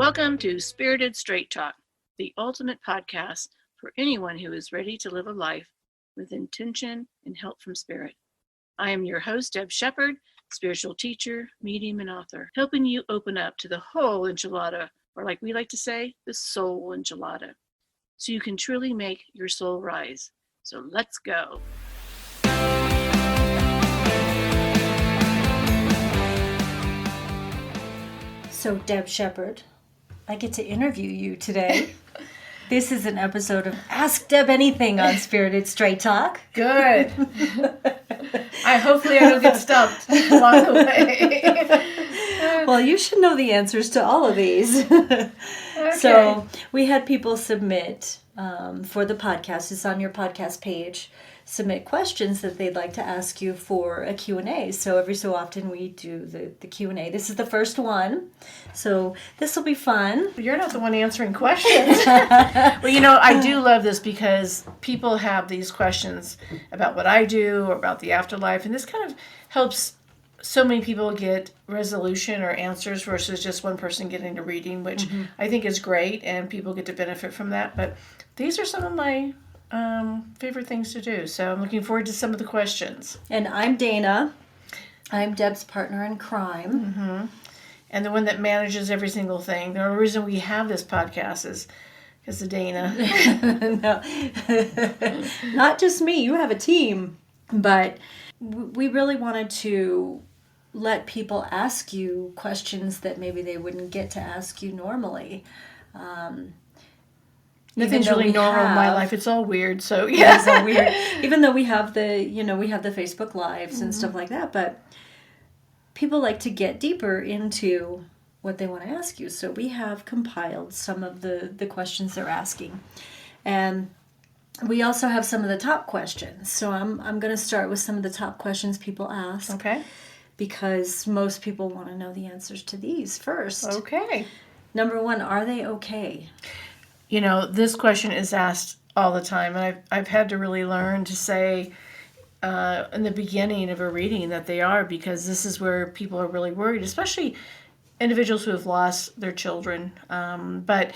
Welcome to Spirited Straight Talk, the ultimate podcast for anyone who is ready to live a life with intention and help from spirit. I am your host, Deb Shepard, spiritual teacher, medium, and author, helping you open up to the whole enchilada, or like we like to say, the soul enchilada, so you can truly make your soul rise. So let's go. So, Deb Shepard, I get to interview you today. This is an episode of Ask Deb Anything on Spirited Straight Talk. Good. Hopefully I don't get stumped along the way. Well, you should know the answers to all of these. Okay. So we had people submit for the podcast. It's on your podcast page. Submit questions that they'd like to ask you for a Q&A. So every so often we do the Q&A. This is the first one. So this will be fun. You're not the one answering questions. Well, I do love this because people have these questions about what I do or about the afterlife. And this kind of helps so many people get resolution or answers versus just one person getting a reading, which I think is great. And people get to benefit from that. But these are some of my favorite things to do. So I'm looking forward to some of the questions. And I'm Dana. I'm Deb's partner in crime. Mm-hmm. And the one that manages every single thing. The only reason we have this podcast is because of Dana. No, not just me. You have a team. But we really wanted to let people ask you questions that maybe they wouldn't get to ask you normally. Nothing's really normal in my life. It's all weird. So yeah, it's all weird. Even though we have the Facebook Lives and stuff like that, but people like to get deeper into what they want to ask you. So we have compiled some of the questions they're asking, and we also have some of the top questions. So I'm going to start with some of the top questions people ask. Okay. Because most people want to know the answers to these first. Okay. Number one, are they okay? This question is asked all the time, and I've had to really learn to say in the beginning of a reading that they are, because this is where people are really worried, especially individuals who have lost their children. But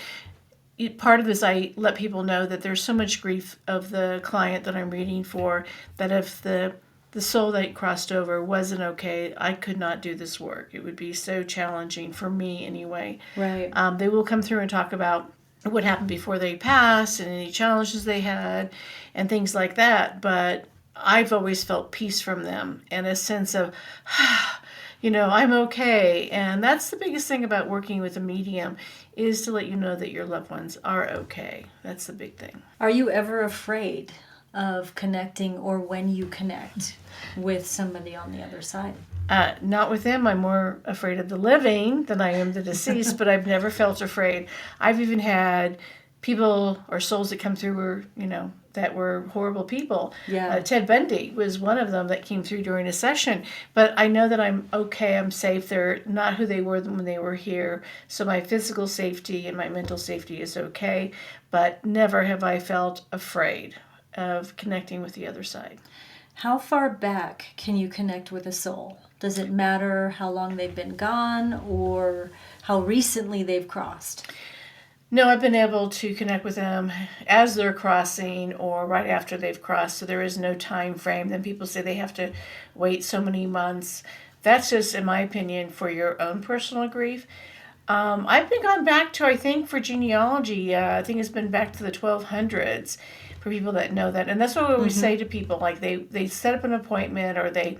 part of this, I let people know that there's so much grief of the client that I'm reading for, that if the soul that crossed over wasn't okay, I could not do this work. It would be so challenging for me anyway. Right. They will come through and talk about what happened before they passed and any challenges they had and things like that. But I've always felt peace from them and a sense of, I'm okay. And that's the biggest thing about working with a medium, is to let you know that your loved ones are okay. That's the big thing. Are you ever afraid of connecting, or when you connect with somebody on the other side? Not with them. I'm more afraid of the living than I am the deceased, but I've never felt afraid. I've even had people or souls that come through that were horrible people. Yeah. Ted Bundy was one of them that came through during a session. But I know that I'm okay, I'm safe. They're not who they were when they were here. So my physical safety and my mental safety is okay. But never have I felt afraid of connecting with the other side. How far back can you connect with a soul? Does it matter how long they've been gone or how recently they've crossed? No, I've been able to connect with them as they're crossing or right after they've crossed, so there is no time frame. Then people say they have to wait so many months. That's just, in my opinion, for your own personal grief. I've been gone back to, I think, for genealogy, I think it's been back to the 1200s for people that know that. And that's what we always say to people, like they set up an appointment or they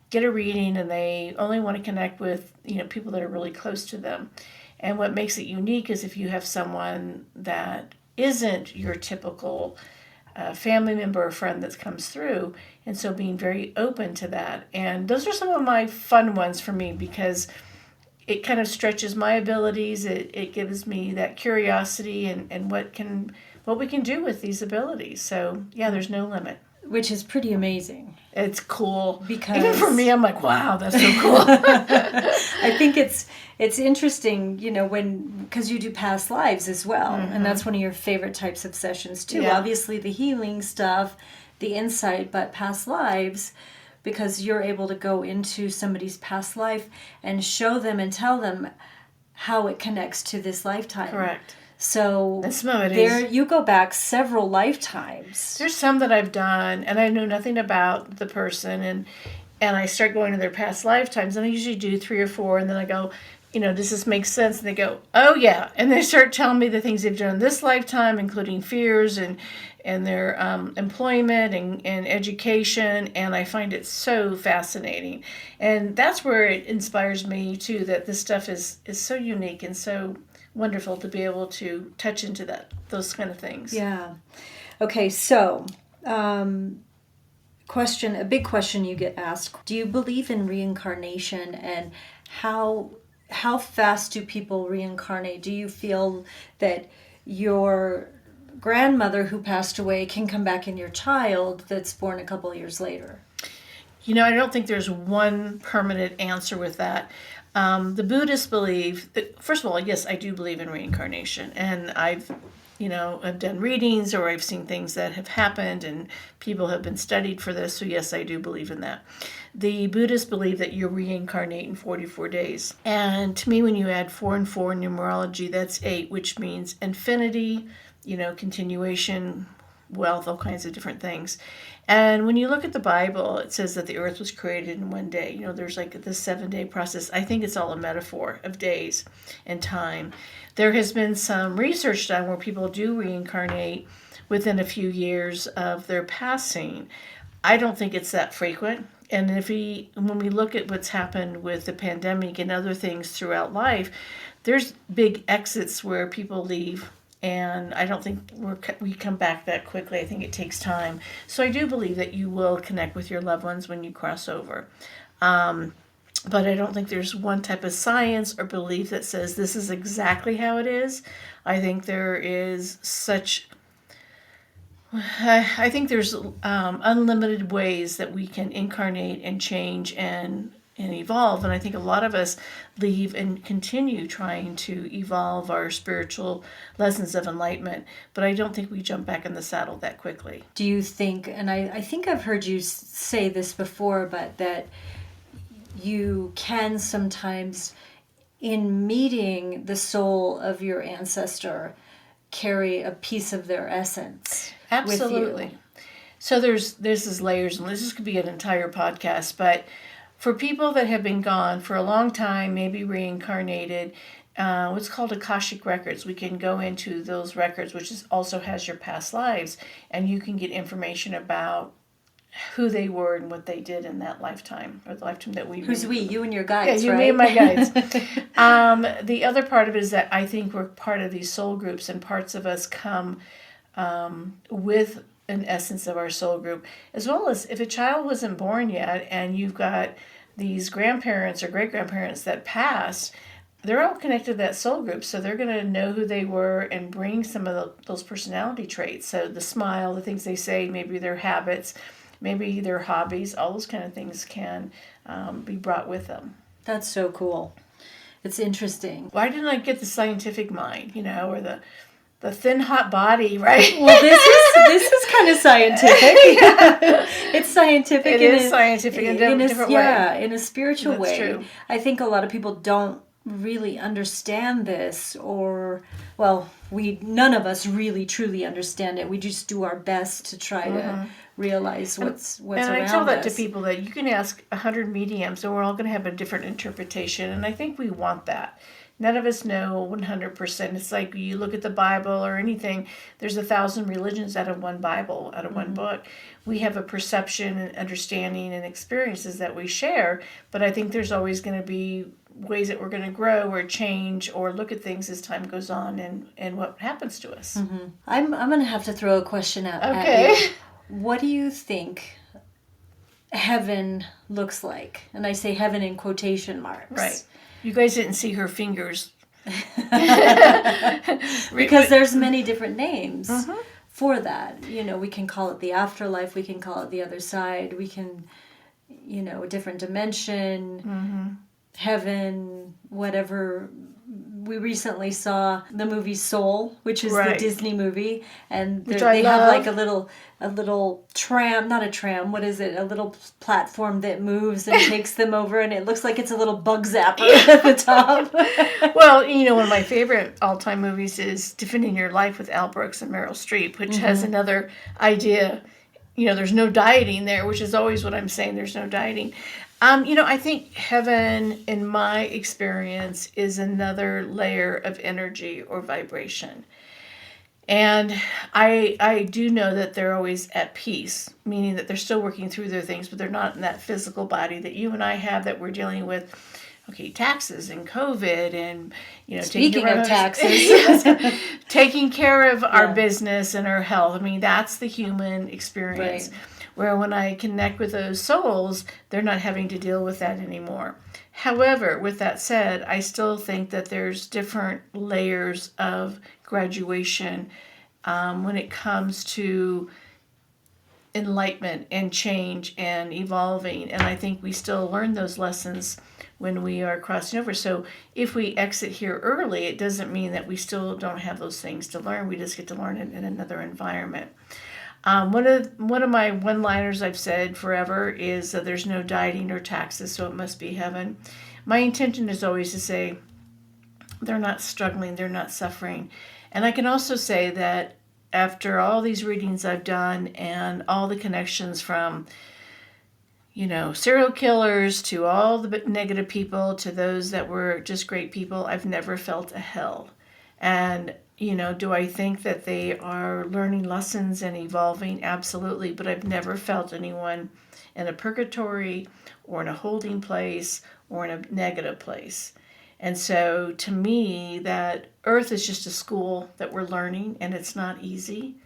get a reading and they only want to connect with people that are really close to them. And what makes it unique is if you have someone that isn't your typical family member or friend that comes through, and so being very open to that. And those are some of my fun ones for me, because it kind of stretches my abilities. It gives me that curiosity and what we can do with these abilities. So yeah, there's no limit. Which is pretty amazing. It's cool. Because even for me, I'm like, wow, that's so cool. I think it's interesting, because you do past lives as well. And that's one of your favorite types of sessions too. Yeah. Obviously the healing stuff, the insight, but past lives, because you're able to go into somebody's past life and show them and tell them how it connects to this lifetime. Correct. So And some of it there is, you go back several lifetimes. there's some that I've done, and I know nothing about the person, and I start going to their past lifetimes, and I usually do 3 or 4, and then I go, does this make sense? And they go, oh yeah, and they start telling me the things they've done in this lifetime, including fears and their employment and education, and I find it so fascinating, and that's where it inspires me too, that this stuff is so unique and so wonderful to be able to touch into those kind of things. Yeah. Okay, so a big question you get asked: do you believe in reincarnation, and how fast do people reincarnate? Do you feel that your grandmother who passed away can come back in your child that's born a couple of years later? I don't think there's one permanent answer with that. The Buddhists believe that, first of all, yes, I do believe in reincarnation, and I've done readings, or I've seen things that have happened, and people have been studied for this, so yes, I do believe in that. The Buddhists believe that you reincarnate in 44 days, and to me, when you add 4 and 4 in numerology, that's 8, which means infinity, continuation, wealth, all kinds of different things. And when you look at the Bible, it says that the earth was created in one day. There's like this 7-day process. I think it's all a metaphor of days and time. There has been some research done where people do reincarnate within a few years of their passing. I don't think it's that frequent. And when we look at what's happened with the pandemic and other things throughout life, there's big exits where people leave. And I don't think we come back that quickly. I think it takes time. So I do believe that you will connect with your loved ones when you cross over. But I don't think there's one type of science or belief that says this is exactly how it is. I think there is I think there's unlimited ways that we can incarnate and change and evolve, and I think a lot of us leave and continue trying to evolve our spiritual lessons of enlightenment, but I don't think we jump back in the saddle that quickly. Do you think, and I think I've heard you say this before, but that you can sometimes, in meeting the soul of your ancestor, carry a piece of their essence? Absolutely. With you? So there's these layers, and this could be an entire podcast, but for people that have been gone for a long time, maybe reincarnated, what's called Akashic records, we can go into those records, which also has your past lives, and you can get information about who they were and what they did in that lifetime, or the lifetime that we... Who's we? You and your guides, yeah, you, right? me and my guides. The other part of it is that I think we're part of these soul groups, and parts of us come with an essence of our soul group, as well as if a child wasn't born yet and you've got these grandparents or great-grandparents that passed, they're all connected to that soul group, so they're going to know who they were and bring some of those personality traits. So the smile, the things they say, maybe their habits, maybe their hobbies, all those kind of things can be brought with them. That's so cool. It's interesting. Why didn't I get the scientific mind, or the thin, hot body, right? Well, this is kind of scientific. It's scientific. It is scientific in a different way. Yeah, in a spiritual That's way. true. I think a lot of people don't really understand this, or, well, none of us really truly understand it. We just do our best to try to realize what's around us. And I tell that to people, that you can ask 100 mediums and we're all going to have a different interpretation, and I think we want that. None of us know 100%. It's like you look at the Bible or anything, there's 1,000 religions out of one Bible, out of one book. We have a perception and understanding and experiences that we share, but I think there's always going to be ways that we're going to grow or change or look at things as time goes on and what happens to us. Mm-hmm. I'm going to have to throw a question out at you. What do you think heaven looks like? And I say heaven in quotation marks. Right. You guys didn't see her fingers. Because there's many different names for that. We can call it the afterlife. We can call it the other side. We can, a different dimension, heaven, whatever we recently saw the movie Soul, which is the Right. Disney movie, and Which they I have love. like a little tram, not a tram, what is it? A little platform that moves and takes them over, and it looks like it's a little bug zapper at the top. Well, one of my favorite all-time movies is Defending Your Life with Al Brooks and Meryl Streep, which has another idea. There's no dieting there, which is always what I'm saying. There's no dieting. I think heaven, in my experience, is another layer of energy or vibration. And I do know that they're always at peace, meaning that they're still working through their things, but they're not in that physical body that you and I have, that we're dealing with. Okay, taxes and COVID and, Speaking of taxes. Yes, taking care of our Yeah. business and our health. I mean, that's the human experience. Right. Where when I connect with those souls, they're not having to deal with that anymore. However, with that said, I still think that there's different layers of graduation when it comes to enlightenment and change and evolving. And I think we still learn those lessons when we are crossing over. So if we exit here early, it doesn't mean that we still don't have those things to learn. We just get to learn it in another environment. One of my one-liners I've said forever is that there's no dieting or taxes, so it must be heaven. My intention is always to say they're not struggling, they're not suffering. And I can also say that after all these readings I've done and all the connections from serial killers to all the negative people to those that were just great people, I've never felt a hell. And, do I think that they are learning lessons and evolving? Absolutely. But I've never felt anyone in a purgatory or in a holding place or in a negative place. And so to me, that earth is just a school that we're learning, and it's not easy.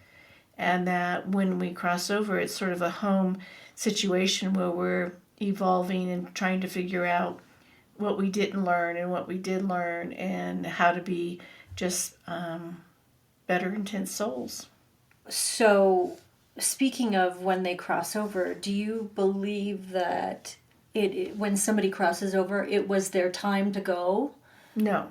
And that when we cross over, it's sort of a home situation where we're evolving and trying to figure out what we didn't learn and what we did learn and how to be just better, intense souls. So, speaking of when they cross over, do you believe that when somebody crosses over, it was their time to go? No.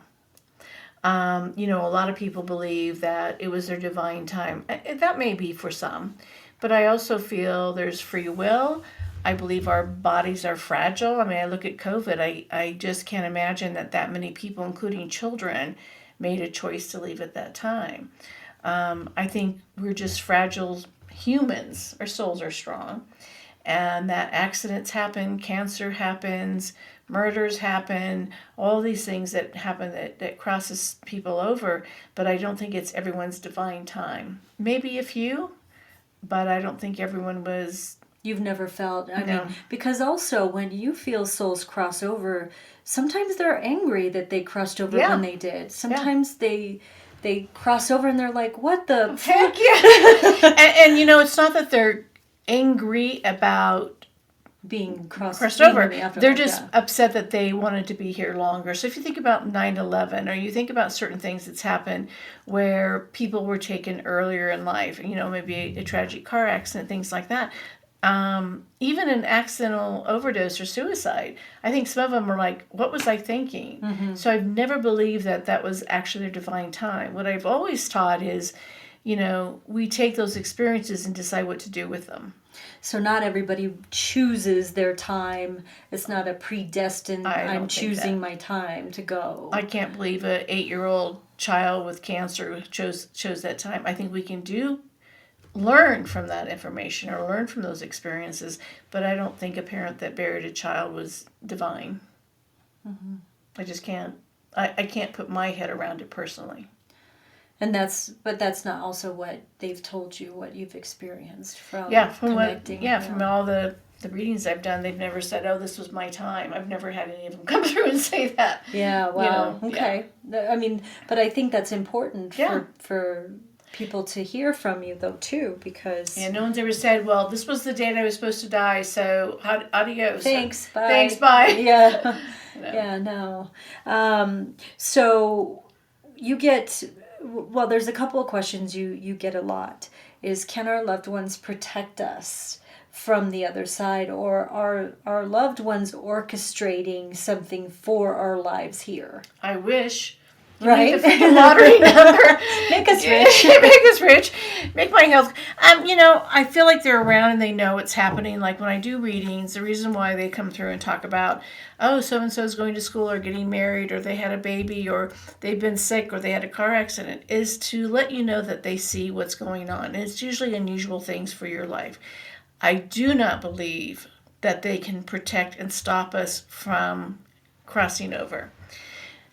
A lot of people believe that it was their divine time. That may be for some, but I also feel there's free will. I believe our bodies are fragile. I mean, I look at COVID. I just can't imagine that many people, including children, made a choice to leave at that time. I think we're just fragile humans. Our souls are strong. And that accidents happen, cancer happens, murders happen, all these things that happen that crosses people over, but I don't think it's everyone's divine time. Maybe a few, but I don't think everyone was. You've never felt, I No. mean, because also when you feel souls cross over, sometimes they're angry that they crossed over Yeah. when they did. Sometimes they cross over and they're like, what the Heck yeah! and it's not that they're angry about being crossed over. being in the afterlife, They're just yeah. upset that they wanted to be here longer. So if you think about 9/11, or you think about certain things that's happened where people were taken earlier in life, maybe a tragic car accident, things like that. Even an accidental overdose or suicide, I think some of them are like, what was I thinking? Mm-hmm. So I've never believed that was actually their divine time. What I've always taught is, we take those experiences and decide what to do with them. So not everybody chooses their time. It's not a predestined, I don't I'm think choosing that. my time to go. I can't believe a 8-year-old child with cancer chose that time. I think we can learn from that information or learn from those experiences, but I don't think a parent that buried a child was divine. Mm-hmm. I just can't. I can't put my head around it personally. And that's not also what they've told you, what you've experienced from From connecting. from all the readings I've done, they've never said, "Oh, this was my time." I've never had any of them come through and say that. Yeah, wow. Yeah. Okay. I mean, but I think that's important Yeah. for people to hear from you, though, too, because... Yeah, no one's ever said, well, this was the date I was supposed to die, so adios. Thanks, bye. Thanks, bye. Yeah. No. Yeah, no. So you get... Well, there's a couple of questions you get a lot. Is, can our loved ones protect us from the other side, or are our loved ones orchestrating something for our lives here? I wish. Right? The freaking lottery number. Make us rich. Make us rich. Make my health. I feel like they're around and they know what's happening. Like when I do readings, the reason why they come through and talk about, oh, so-and-so is going to school or getting married or they had a baby or they've been sick or they had a car accident is to let you know that they see what's going on. And it's usually unusual things for your life. I do not believe that they can protect and stop us from crossing over.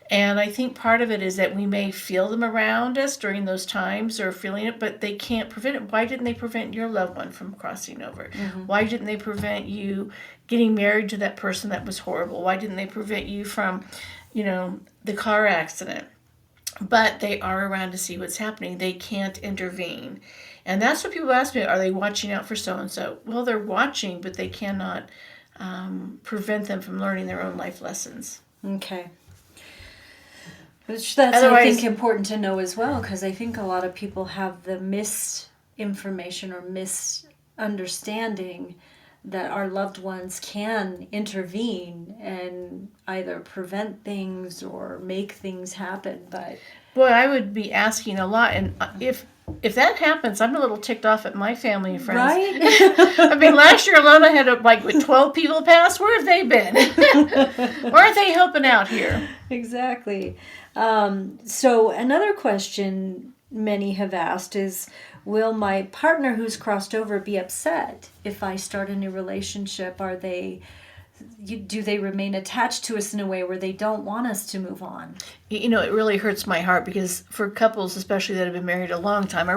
And I think part of it is that we may feel them around us during those times or feeling it, but they can't prevent it. Why didn't they prevent your loved one from crossing over? Mm-hmm. Why didn't they prevent you getting married to that person that was horrible? Why didn't they prevent you from, the car accident? But they are around to see what's happening. They can't intervene. And that's what people ask me, are they watching out for so-and-so? Well, they're watching, but they cannot prevent them from learning their own life lessons. Okay. Which that's, I think, important to know as well, because I think a lot of people have the misinformation or misunderstanding that our loved ones can intervene and either prevent things or make things happen. But boy, I would be asking a lot, and if that happens, I'm a little ticked off at my family and friends. Right? I mean, last year alone, I had 12 people pass. Where have they been? Where are they helping out here? Exactly. So another question many have asked is, will my partner who's crossed over be upset if I start a new relationship? Do they remain attached to us in a way where they don't want us to move on? It really hurts my heart because for couples, especially that have been married a long time,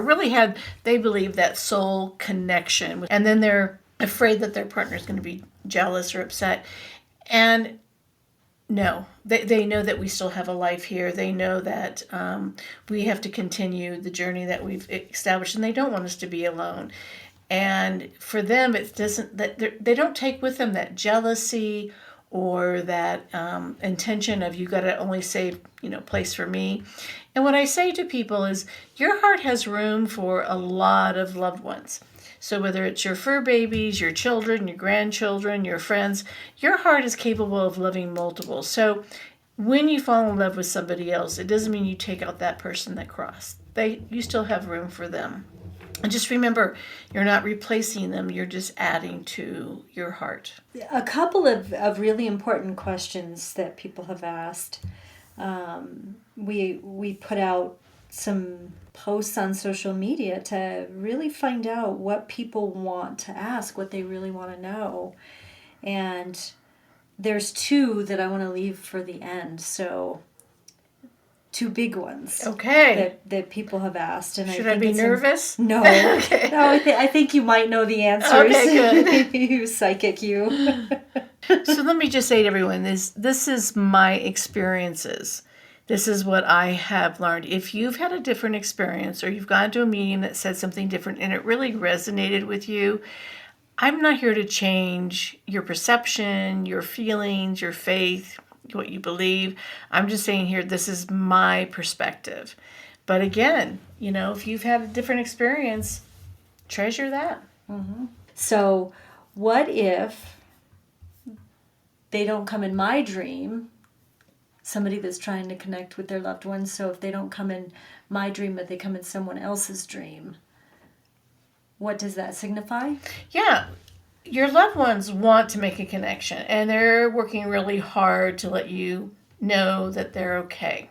they believe that soul connection. And then they're afraid that their partner is going to be jealous or upset. And no, they know that we still have a life here. They know that we have to continue the journey that we've established, and they don't want us to be alone. And for them, it doesn't. They don't take with them that jealousy or that intention of you got to only save place for me. And what I say to people is, your heart has room for a lot of loved ones. So whether it's your fur babies, your children, your grandchildren, your friends, your heart is capable of loving multiple. So when you fall in love with somebody else, it doesn't mean you take out that person that crossed. You still have room for them. And just remember, you're not replacing them, you're just adding to your heart. A couple of really important questions that people have asked. We put out some posts on social media to really find out what people want to ask, what they really want to know. And there's two that I want to leave for the end. So two big ones. Okay. That people have asked. And Should I be nervous? No. Okay. No, I think you might know the answers. Okay, good. You psychic, you. So let me just say to everyone, this is my experiences. This is what I have learned. If you've had a different experience or you've gone to a medium that said something different and it really resonated with you, I'm not here to change your perception, your feelings, your faith, what you believe. I'm just saying here, this is my perspective. But again, if you've had a different experience, treasure that. Mm-hmm. So what if they don't come in my dream? Somebody that's trying to connect with their loved ones. So if they don't come in my dream, but they come in someone else's dream, what does that signify? Yeah, your loved ones want to make a connection, and they're working really hard to let you know that they're okay.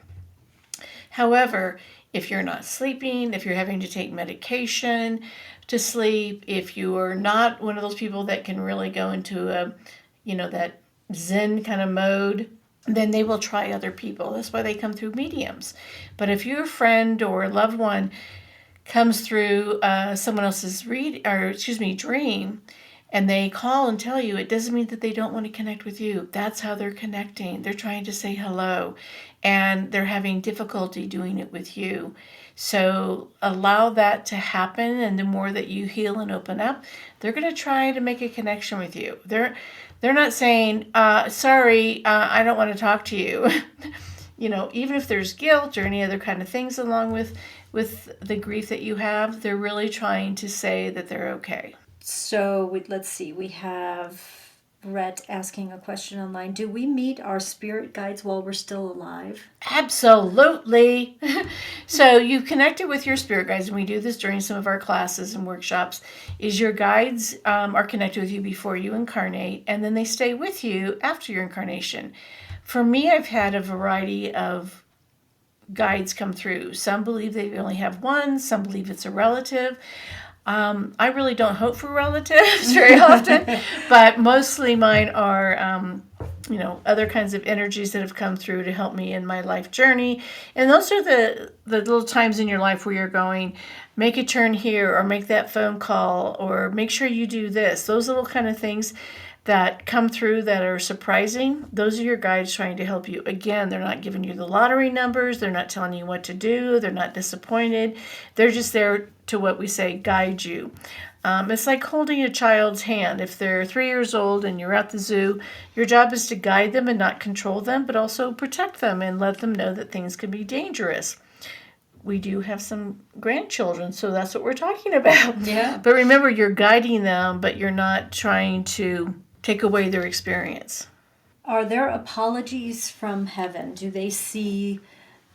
However, if you're not sleeping, if you're having to take medication to sleep, if you are not one of those people that can really go into that Zen kind of mode, then they will try other people. That's why they come through mediums. But if your friend or loved one comes through someone else's dream, and they call and tell you, it doesn't mean that they don't want to connect with you. That's how they're connecting. They're trying to say hello, and they're having difficulty doing it with you. So allow that to happen, and the more that you heal and open up, they're going to try to make a connection with you. They're not saying, sorry, I don't want to talk to you. Even if there's guilt or any other kind of things along with the grief that you have, they're really trying to say that they're okay. So let's see, we have Brett asking a question online. Do we meet our spirit guides while we're still alive? Absolutely. So you connected with your spirit guides, and we do this during some of our classes and workshops, is your guides are connected with you before you incarnate, and then they stay with you after your incarnation. For me, I've had a variety of guides come through. Some believe they only have one, some believe it's a relative. I really don't hope for relatives very often, but mostly mine are, other kinds of energies that have come through to help me in my life journey. And those are the little times in your life where you're going, make a turn here, or make that phone call, or make sure you do this. Those little kind of things that come through that are surprising, those are your guides trying to help you. Again, they're not giving you the lottery numbers. They're not telling you what to do. They're not disappointed. They're just there to, what we say, guide you. It's like holding a child's hand. If they're 3 years old and you're at the zoo, your job is to guide them and not control them, but also protect them and let them know that things can be dangerous. We do have some grandchildren, so that's what we're talking about. Yeah. But remember, you're guiding them, but you're not trying to take away their experience. Are there apologies from heaven? Do they see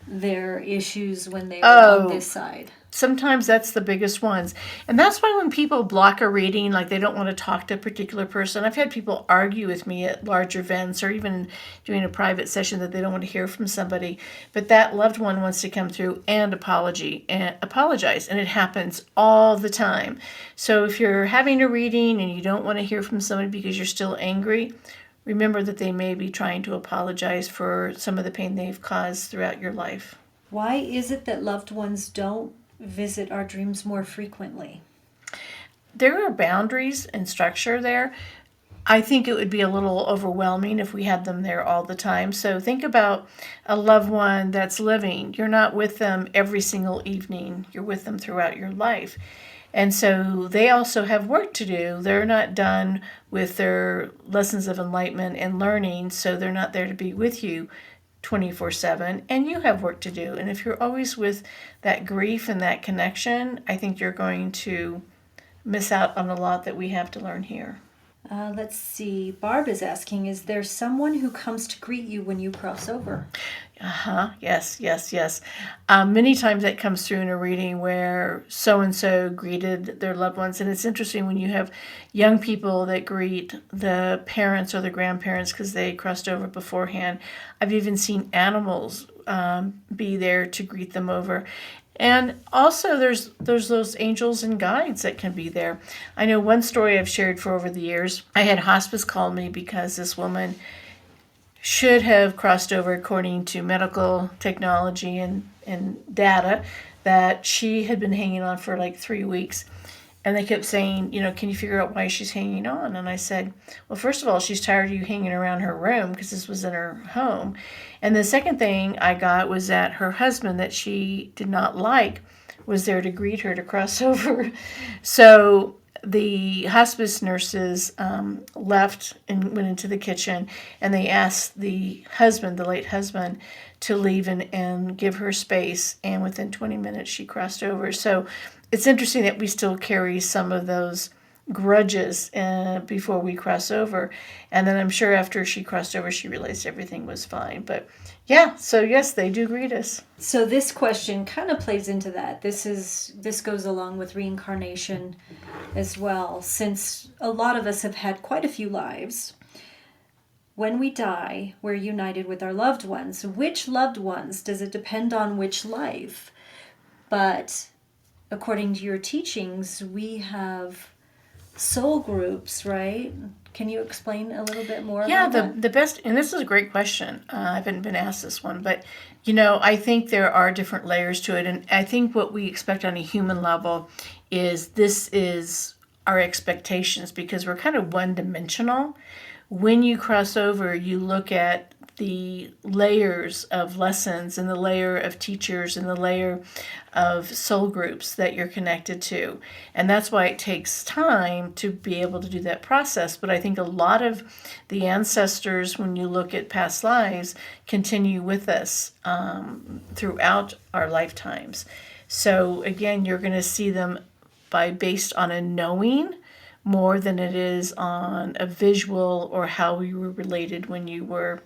their issues when they are on this side? Sometimes that's the biggest ones. And that's why when people block a reading, like they don't want to talk to a particular person, I've had people argue with me at large events or even doing a private session that they don't want to hear from somebody. But that loved one wants to come through and apologize. And it happens all the time. So if you're having a reading and you don't want to hear from somebody because you're still angry, remember that they may be trying to apologize for some of the pain they've caused throughout your life. Why is it that loved ones don't visit our dreams more frequently? There are boundaries and structure there. I think it would be a little overwhelming if we had them there all the time. So think about a loved one that's living. You're not with them every single evening. You're with them throughout your life. And so they also have work to do. They're not done with their lessons of enlightenment and learning, so they're not there to be with you 24/7, and you have work to do. And if you're always with that grief and that connection, I think you're going to miss out on a lot that we have to learn here. Let's see. Barb is asking, is there someone who comes to greet you when you cross over? Yes. Many times that comes through in a reading where so-and-so greeted their loved ones. And it's interesting when you have young people that greet the parents or the grandparents because they crossed over beforehand. I've even seen animals be there to greet them over. And also there's those angels and guides that can be there. I know one story I've shared for over the years. I had hospice call me because this woman should have crossed over according to medical technology and data that she had been hanging on for like 3 weeks. And they kept saying, can you figure out why she's hanging on? And I said, well, first of all, she's tired of you hanging around her room because this was in her home. And the second thing I got was that her husband that she did not like was there to greet her to cross over. So the hospice nurses left and went into the kitchen, and they asked the late husband, to leave and give her space. And within 20 minutes, she crossed over. So it's interesting that we still carry some of those grudges before we cross over. And then I'm sure after she crossed over, she realized everything was fine. But yeah, so yes, they do greet us. So this question kind of plays into that. This goes along with reincarnation as well, since a lot of us have had quite a few lives. When we die, we're united with our loved ones. Which loved ones? Does it depend on which life? But according to your teachings, we have soul groups, right? Can you explain a little bit more about that? The best, and this is a great question. I haven't been asked this one, but I think there are different layers to it. And I think what we expect on a human level is this is our expectations because we're kind of one-dimensional. When you cross over, you look at the layers of lessons and the layer of teachers and the layer of soul groups that you're connected to. And that's why it takes time to be able to do that process. But I think a lot of the ancestors, when you look at past lives, continue with us throughout our lifetimes. So again, you're going to see them based on a knowing more than it is on a visual or how we were related when you were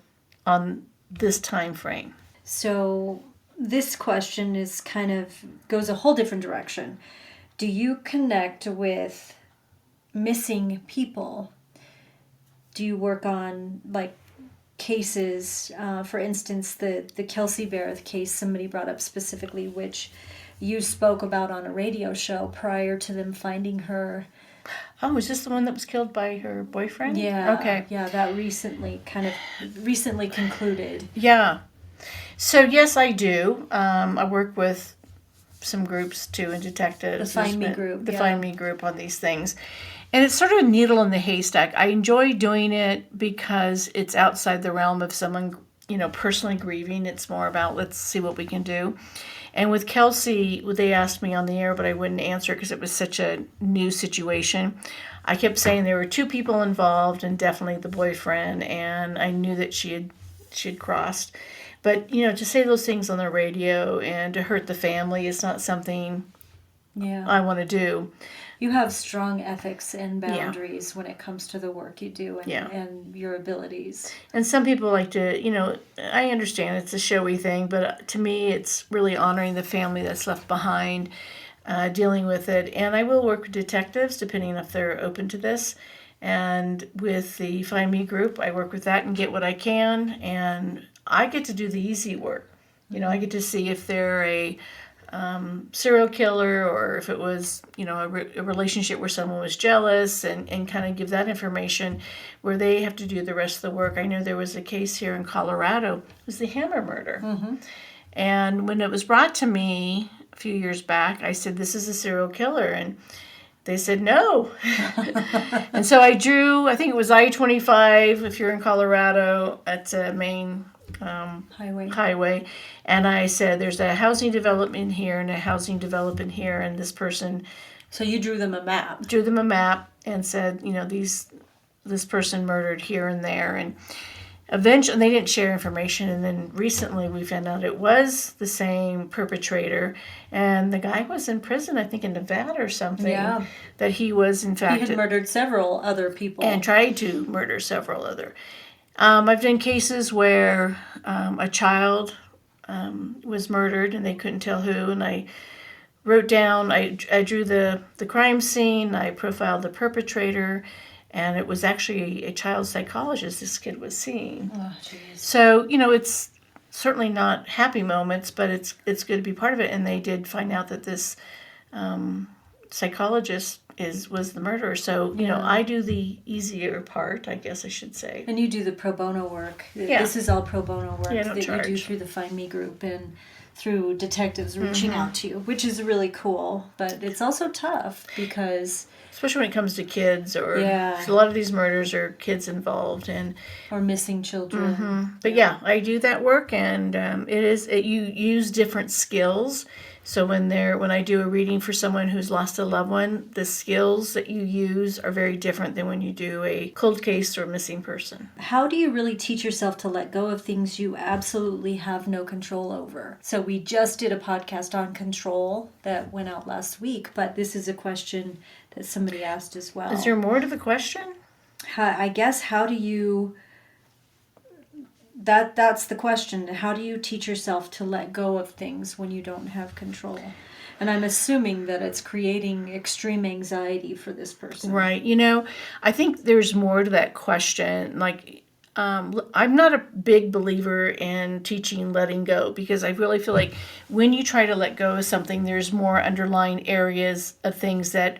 on this time frame. So this question is goes a whole different direction. Do you connect with missing people? Do you work on like cases? For instance, the Kelsey Barrett case somebody brought up specifically, which you spoke about on a radio show prior to them finding her. Oh, is this the one that was killed by her boyfriend? Yeah. Okay. Yeah, that recently concluded. Yeah. So yes, I do. I work with some groups too, and detectives. The Find Me group. The Find Me group on these things. And it's sort of a needle in the haystack. I enjoy doing it because it's outside the realm of someone, personally grieving. It's more about let's see what we can do. And with Kelsey, they asked me on the air, but I wouldn't answer because it was such a new situation. I kept saying there were two people involved, and definitely the boyfriend, and I knew that she had crossed. But, to say those things on the radio and to hurt the family is not something I want to do. You have strong ethics and boundaries when it comes to the work you do and your abilities. And some people like to, I understand it's a showy thing, but to me it's really honoring the family that's left behind, dealing with it. And I will work with detectives depending if they're open to this. And with the Find Me group, I work with that and get what I can. And I get to do the easy work. I get to see if they're a serial killer or if it was, a relationship where someone was jealous and kind of give that information where they have to do the rest of the work. I know there was a case here in Colorado. It was the Hammer murder. Mm-hmm. And when it was brought to me a few years back, I said, this is a serial killer. And they said no. And so I drew, I think it was I-25 if you're in Colorado at main highway, and I said there's a housing development here and a housing development here, and this person. So you drew them a map. Drew them a map and said, this person murdered here and there, and eventually they didn't share information. And then recently we found out it was the same perpetrator, and the guy was in prison, I think in Nevada or something. Yeah. That he was in fact he had murdered several other people and tried to murder several other. I've done cases where a child was murdered and they couldn't tell who, and I wrote down, I drew the crime scene, I profiled the perpetrator, and it was actually a child psychologist this kid was seeing. Oh, geez. So, it's certainly not happy moments, but it's good to be part of it. And they did find out that this psychologist was the murderer. So, I do the easier part, I guess I should say. And you do the pro bono work. Yeah. This is all pro bono work that you do through the Find Me group and through detectives reaching out to you, which is really cool. But it's also tough because... Especially when it comes to kids or... Yeah. So a lot of these murders are kids involved and... Or missing children. Mm-hmm. But yeah, I do that work, and you use different skills. So when I do a reading for someone who's lost a loved one, the skills that you use are very different than when you do a cold case or missing person. How do you really teach yourself to let go of things you absolutely have no control over? So we just did a podcast on control that went out last week, but this is a question that somebody asked as well. Is there more to the question? I guess how do you... That's the question. How do you teach yourself to let go of things when you don't have control? And I'm assuming that it's creating extreme anxiety for this person. Right. I think there's more to that question. Like, I'm not a big believer in teaching letting go, because I really feel like when you try to let go of something, there's more underlying areas of things that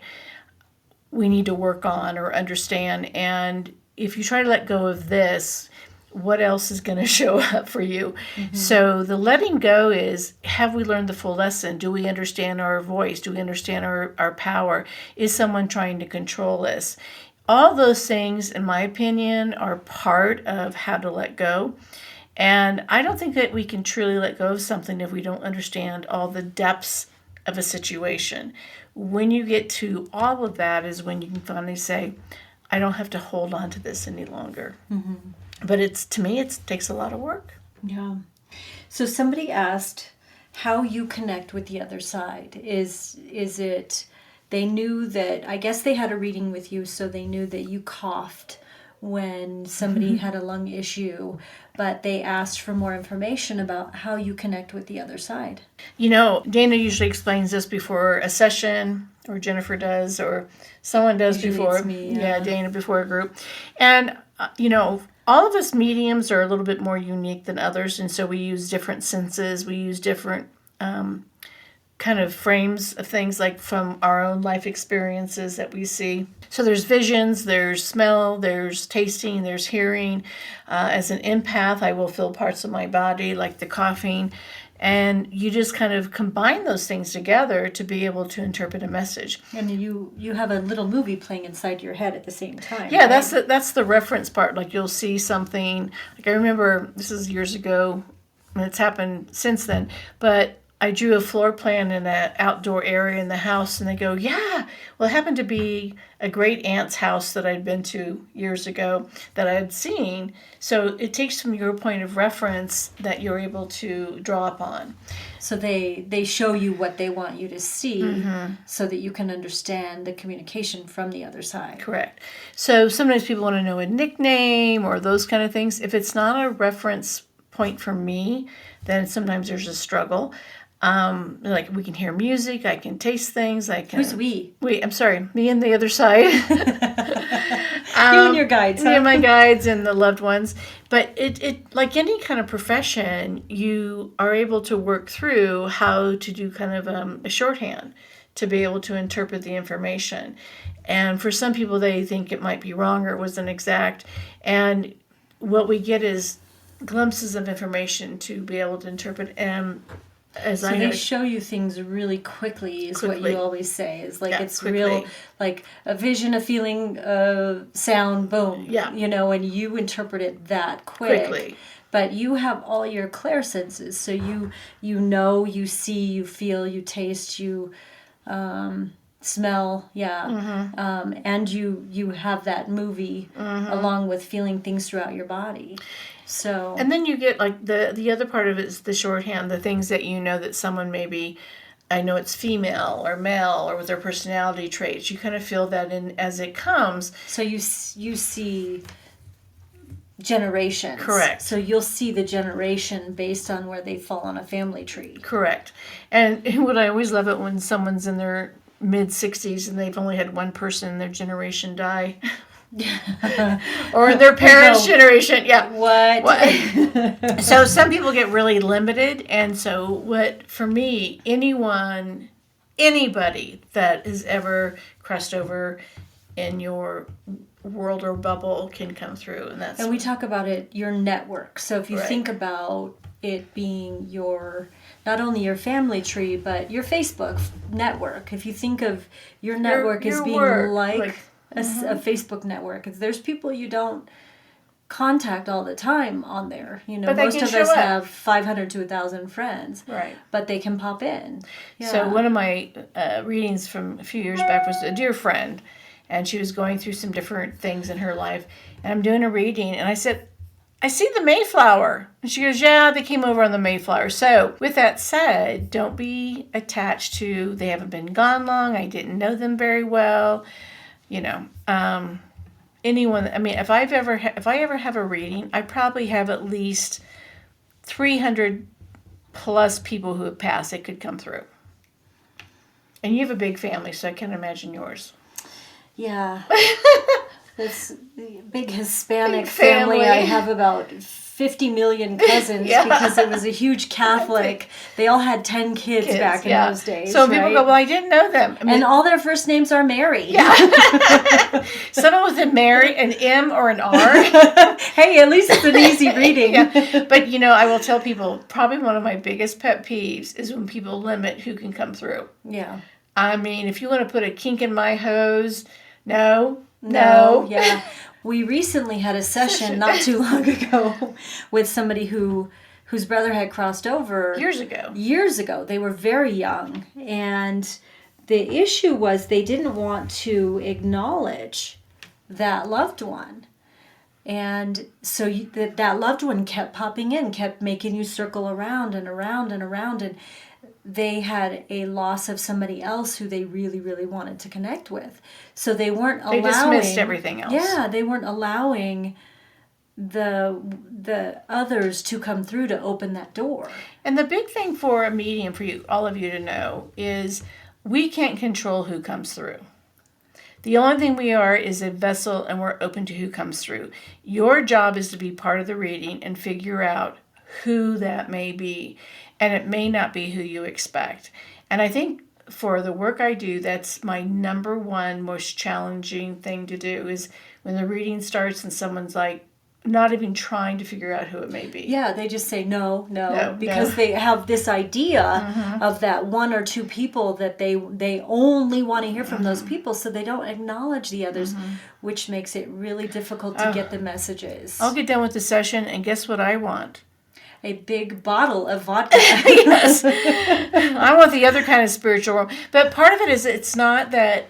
we need to work on or understand. And if you try to let go of this, what else is going to show up for you? Mm-hmm. So the letting go is, have we learned the full lesson? Do we understand our voice? Do we understand our power? Is someone trying to control us? All those things, in my opinion, are part of how to let go. And I don't think that we can truly let go of something if we don't understand all the depths of a situation. When you get to all of that is when you can finally say, I don't have to hold on to this any longer. Mm-hmm. But to me, it takes a lot of work. Yeah. So somebody asked how you connect with the other side. Is it they knew that, I guess they had a reading with you, so they knew that you coughed when somebody had a lung issue, but they asked for more information about how you connect with the other side. Dana usually explains this before a session, or Jennifer does, or someone does Usually before. it's me, yeah. Dana before a group. And, all of us mediums are a little bit more unique than others, and so we use different senses. We use different kind of frames of things, like from our own life experiences that we see. So there's visions, there's smell, there's tasting, there's hearing. As an empath, I will feel parts of my body, like the coughing. And you just kind of combine those things together to be able to interpret a message. And you have a little movie playing inside your head at the same time. Yeah, right? that's the reference part. Like, you'll see something. Like, I remember, this is years ago, and it's happened since then, but I drew a floor plan in an outdoor area in the house, and they go, yeah. Well, it happened to be a great aunt's house that I'd been to years ago that I had seen. So it takes from your point of reference that you're able to draw upon. So they show you what they want you to see so that you can understand the communication from the other side. Correct. So sometimes people want to know a nickname or those kind of things. If it's not a reference point for me, then sometimes there's a struggle. Like, we can hear music, I can taste things, I can... Who's we? I'm sorry, me and the other side. You and your guides, huh? Me and my guides and the loved ones. But it like any kind of profession, you are able to work through how to do kind of a shorthand to be able to interpret the information. And for some people, they think it might be wrong or it wasn't exact. And what we get is glimpses of information to be able to interpret. And So they show you things really quickly, is what you always say. Is like, it's quickly. real, like a vision, a feeling, a sound, boom. Yeah. And you interpret it that quick. Quickly. But you have all your clairsenses, so you know, you see, you feel, you taste, you smell, and you have that movie along with feeling things throughout your body. So, and then you get like the other part of it is the shorthand, the things that you know that someone maybe, I know it's female or male or with their personality traits. You kind of feel that in as it comes. So you see generations. Correct. So you'll see the generation based on where they fall on a family tree. Correct. And what I always love it when someone's in their mid-60s and they've only had one person in their generation die. Or their parents' generation. Yeah. What? So some people get really limited. And so for me, anybody that has ever crossed over in your world or bubble can come through. And we talk about it, your network. So if you Right. think about it being not only your family tree, but your Facebook network. If you think of your network as being like a Facebook network, there's people you don't contact all the time on there. But most of us up. have 500 to 1,000 friends. Right. But they can pop in. Yeah. So one of my readings from a few years back was a dear friend, and she was going through some different things in her life. And I'm doing a reading, and I said, I see the Mayflower. And she goes, yeah, they came over on the Mayflower. So with that said, don't be attached to, they haven't been gone long, I didn't know them very well. Anyone, I mean, if I ever have a reading, I probably have at least 300 plus people who have passed that could come through. And you have a big family, so I can imagine yours. Yeah. This big Hispanic family. I have about 50 million cousins because it was a huge Catholic. They all had 10 kids back in those days. So people go, well, I didn't know them. I mean, and all their first names are Mary. Yeah. Someone with a Mary, an M or an R. Hey, at least it's an easy reading. Yeah. But, I will tell people, probably one of my biggest pet peeves is when people limit who can come through. Yeah. I mean, if you want to put a kink in my hose, no. Yeah. We recently had a session not too long ago with somebody whose brother had crossed over. Years ago. They were very young. And the issue was they didn't want to acknowledge that loved one. And so that loved one kept popping in, kept making you circle around and around and around. And they had a loss of somebody else who they really, really wanted to connect with. So they weren't allowing... They dismissed everything else. Yeah, they weren't allowing the others to come through to open that door. And the big thing for a medium, for you, all of you to know, is we can't control who comes through. The only thing we are is a vessel, and we're open to who comes through. Your job is to be part of the reading and figure out who that may be. And it may not be who you expect. And I think for the work I do, that's my number one most challenging thing to do, is when the reading starts and someone's like, not even trying to figure out who it may be. Yeah, they just say no, because they have this idea of that one or two people that they only want to hear from those people, so they don't acknowledge the others, which makes it really difficult to get the messages. I'll get done with the session, and guess what I want? A big bottle of vodka. Yes. I want the other kind of spiritual world. But part of it is it's not that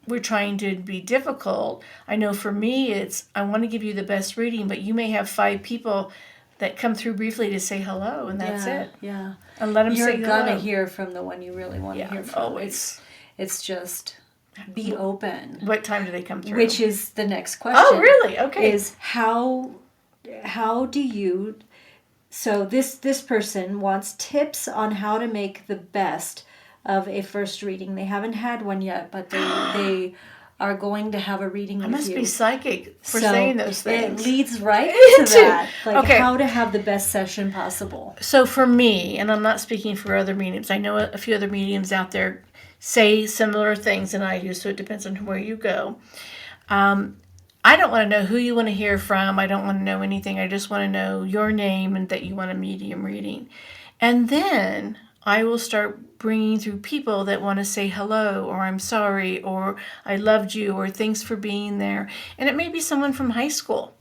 we're trying to be difficult. I know for me, I want to give you the best reading, but you may have 5 people that come through briefly to say hello, and that's it. Yeah. And let them say hello. You're going to hear from the one you really want to hear from. Always. It's just be open. What time do they come through? Which is the next question. Oh, really? Okay. Is how do you... So this person wants tips on how to make the best of a first reading. They haven't had one yet, but they are going to have a reading with you. I must be psychic for saying those things. It leads right into that. Like okay. How to have the best session possible. So for me, and I'm not speaking for other mediums, I know a few other mediums out there say similar things than I do, so it depends on where you go. I don't want to know who you want to hear from. I don't want to know anything. I just want to know your name and that you want a medium reading. And then I will start bringing through people that want to say hello, or I'm sorry, or I loved you, or thanks for being there. And it may be someone from high school.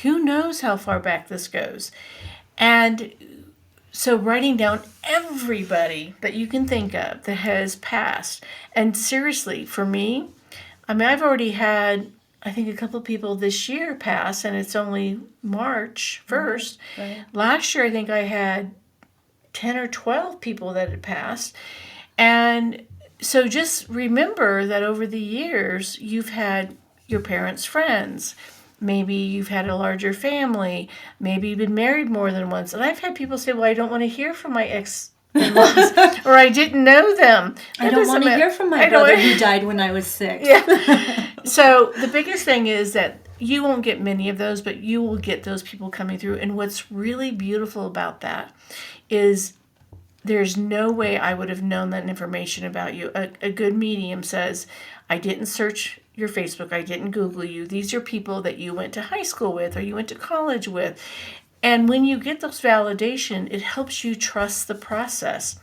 Who knows how far back this goes? And so writing down everybody that you can think of that has passed. And seriously, for me, I mean, I've already had, I think, a couple of people this year pass, and it's only March 1st. Right. Last year, I think I had 10 or 12 people that had passed. And so just remember that over the years, you've had your parents' friends. Maybe you've had a larger family. Maybe you've been married more than once. And I've had people say, well, I don't want to hear from my ex-in-laws, or I didn't know them. I don't want to hear from my brother who died when I was 6. Yeah. So the biggest thing is that you won't get many of those, but you will get those people coming through. And what's really beautiful about that is there's no way I would have known that information about you. A good medium says, I didn't search your Facebook, I didn't Google you. These are people that you went to high school with or you went to college with. And when you get those validation, it helps you trust the process.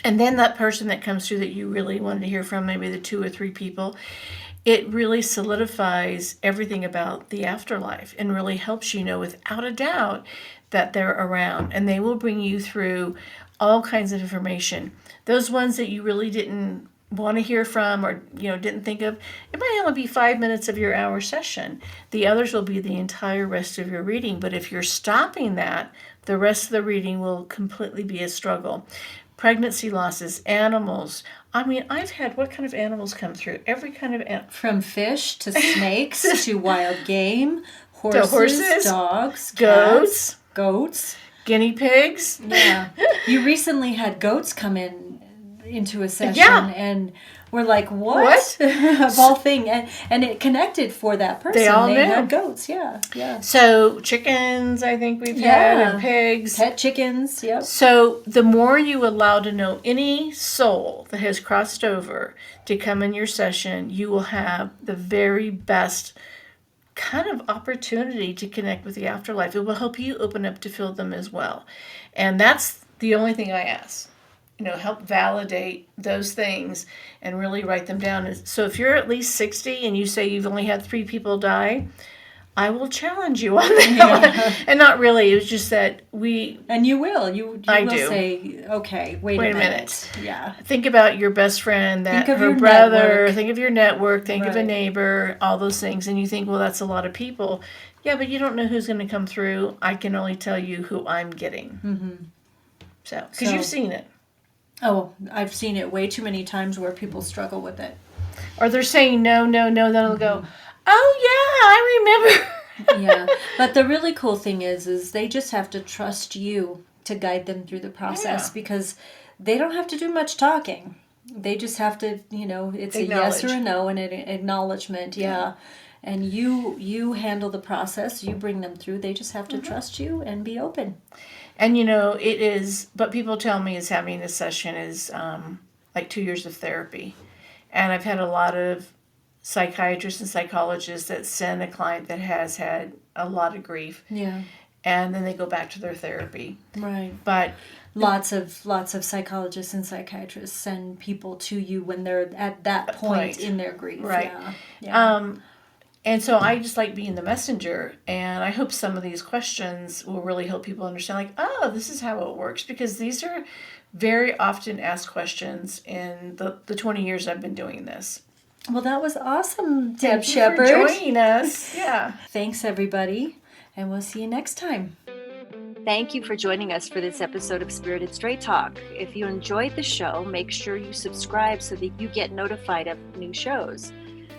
And then that person that comes through that you really wanted to hear from, maybe the 2 or 3 people, it really solidifies everything about the afterlife and really helps you know without a doubt that they're around. And they will bring you through all kinds of information. Those ones that you really didn't want to hear from or didn't think of, it might only be 5 minutes of your hour session. The others will be the entire rest of your reading. But if you're stopping that, the rest of the reading will completely be a struggle. Pregnancy losses, animals. I mean, I've had, what kind of animals come through? Every kind of animal. From fish to snakes to wild game, horses, dogs, goats, guinea pigs. Yeah. You recently had goats come into a session, and we're like, what? Of all things. And it connected for that person. They all knew. Had goats, yeah. So chickens, I think we've had, and pigs. Pet chickens, yep. So the more you allow to know any soul that has crossed over to come in your session, you will have the very best kind of opportunity to connect with the afterlife. It will help you open up to feel them as well. And that's the only thing I ask. Help validate those things and really write them down. So if you're at least 60 and you say you've only had 3 people die, I will challenge you on that one. And not really. It was just that And you will. You will do. Say, okay, wait a minute. Yeah. Think about your best friend, think of her your brother, network. think of your network, think of a neighbor, all those things. And you think, well, that's a lot of people. Yeah, but you don't know who's going to come through. I can only tell you who I'm getting. Mm-hmm. So, because you've seen it. Oh, I've seen it way too many times where people struggle with it. Or they're saying no, no, no, then they'll go, oh yeah, I remember. Yeah, but the really cool thing is they just have to trust you to guide them through the process, because they don't have to do much talking. They just have to, it's a yes or a no and an acknowledgement. Yeah. And you handle the process, you bring them through. They just have to trust you and be open. And it is, but people tell me is having this session is like 2 years of therapy. And I've had a lot of psychiatrists and psychologists that send a client that has had a lot of grief. Yeah. And then they go back to their therapy. Right. But lots of psychologists and psychiatrists send people to you when they're at that point in their grief. Right. Yeah. And so I just like being the messenger, and I hope some of these questions will really help people understand, like, oh, this is how it works, because these are very often asked questions in the 20 years I've been doing this. Well, that was awesome, Deb Thank you Shepard. for joining us. Yeah. Thanks, everybody, and we'll see you next time. Thank you for joining us for this episode of Spirited Straight Talk. If you enjoyed the show, make sure you subscribe so that you get notified of new shows.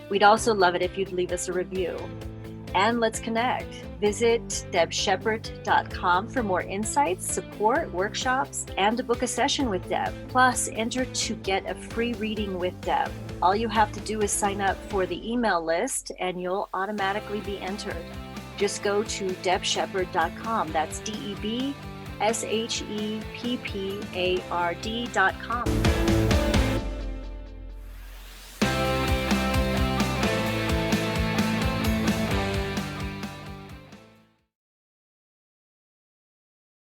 We'd also love it if you'd leave us a review. And let's connect. Visit debshepard.com for more insights, support, workshops, and to book a session with Deb. Plus, enter to get a free reading with Deb. All you have to do is sign up for the email list and you'll automatically be entered. Just go to debshepard.com. That's DEBSHEPPARD.com.